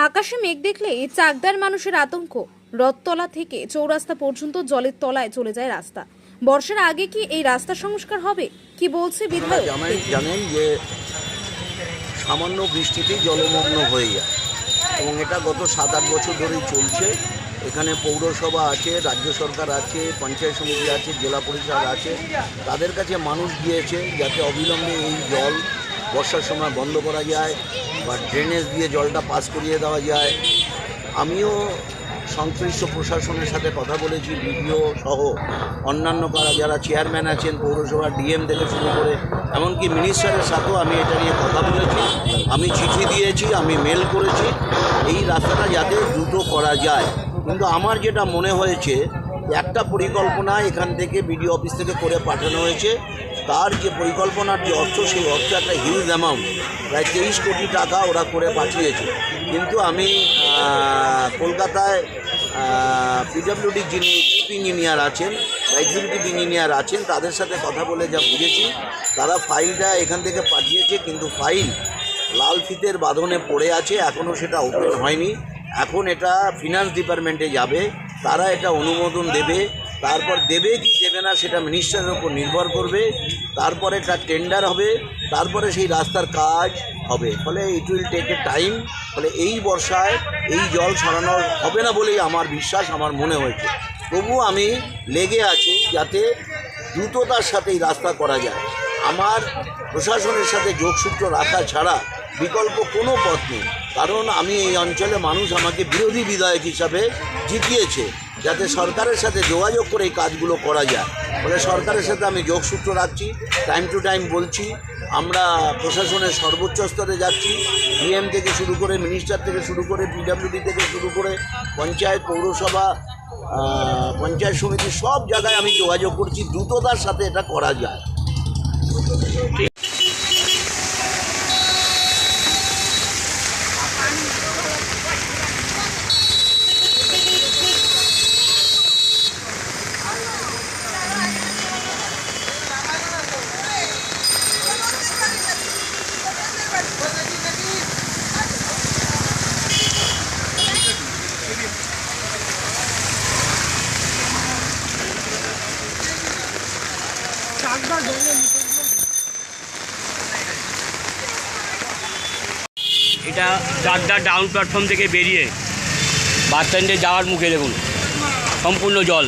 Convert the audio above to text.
আকাশে মেঘ দেখলেই চাকদার মানুষের আতঙ্ক। রথতলা থেকে চৌরাস্তা পর্যন্ত জলের তলায় চলে যায় রাস্তা। বর্ষার আগে কি এই রাস্তা সংস্কার হবে, কি বলছে বিধায়ক? জানেন যে সামান্য বৃষ্টিতেই জলমগ্ন হয়ে যায় এবং এটা গত 7-8 বছর ধরেই চলছে। এখানে পৌরসভা আছে, রাজ্য সরকার আছে, পঞ্চায়েত সমিতি আছে, জেলা পরিষদ আছে, তাদের কাছে মানুষ গিয়েছে যাতে অবিলম্বে এই জল বর্ষার সময় বন্ধ করা যায় বা ড্রেনেজ দিয়ে জলটা পাস করিয়ে দেওয়া যায়। আমিও সংশ্লিষ্ট প্রশাসনের সাথে কথা বলেছি, বিডিও সহ অন্যান্য যারা চেয়ারম্যান আছেন পৌরসভার ডিএম থেকে শুরু করে এমনকি মিনিস্টারের সাথেও আমি এটা নিয়ে কথা বলেছি। আমি চিঠি দিয়েছি, আমি মেল করেছি এই রাস্তাটা যাতে দ্রুত করা যায়। কিন্তু আমার যেটা মনে হয়েছে, একটা পরিকল্পনা এখান থেকে বিডিও অফিস থেকে করে পাঠানো হয়েছে, তার যে পরিকল্পনার যে অর্থ, সেই অর্থ একটা হিউজ অ্যামাউন্ট, প্রায় 23 কোটি টাকা ওরা করে পাঠিয়েছে। কিন্তু আমি কলকাতায় পিডব্লিউডি যিনি চিফ ইঞ্জিনিয়ার আছেন বা এক্সিকিউটিভ ইঞ্জিনিয়ার আছেন, তাদের সাথে কথা বলে যা বুঝেছি, তারা ফাইলটা এখান থেকে পাঠিয়েছে, কিন্তু ফাইল লাল ফিতের বাঁধনে পড়ে আছে, এখনও সেটা ওপেন হয়নি। এখন এটা ফিনান্স ডিপার্টমেন্টে যাবে, তারা এটা অনুমোদন দেবে, তারপর দেবে কি দেবে না সেটা মিনিস্টারের উপর নির্ভর করবে, তারপরে এটা টেন্ডার হবে, তারপরে সেই রাস্তার কাজ হবে। ফলে it will take a time. ফলে এই বর্ষায় এই জল সরানো হবে না বলেই আমার বিশ্বাস, আমার মনে হয়েছে। তবুও আমি লেগে আছি যাতে দ্রুততার সাথে এই রাস্তা করা যায়। আমার প্রশাসনের সাথে যোগসূত্র রাখা ছাড়া বিকল্প কোনো পথ নেই, কারণ আমি এই অঞ্চলে মানুষ আমাকে বিরোধী বিধায়ক হিসাবে জিতিয়েছে, যাতে সরকারের সাথে যোগাযোগ করে এই কাজগুলো করা যায়। ফলে সরকারের সাথে আমি যোগসূত্র রাখছি, টাইম টু টাইম বলছি, আমরা প্রশাসনের সর্বোচ্চ স্তরে যাচ্ছি, ডিএম থেকে শুরু করে, মিনিস্টার থেকে শুরু করে, পিডব্লিউডি থেকে শুরু করে, পঞ্চায়েত, পৌরসভা, পঞ্চায়েত সমিতি, সব জায়গায় আমি যোগাযোগ করছি, দ্রুততার সাথে এটা করা যায়। এটা চাকদা ডাউন প্ল্যাটফর্ম থেকে বেরিয়ে বাস স্ট্যান্ডে যাওয়ার মুখে দেখুন সম্পূর্ণ জল।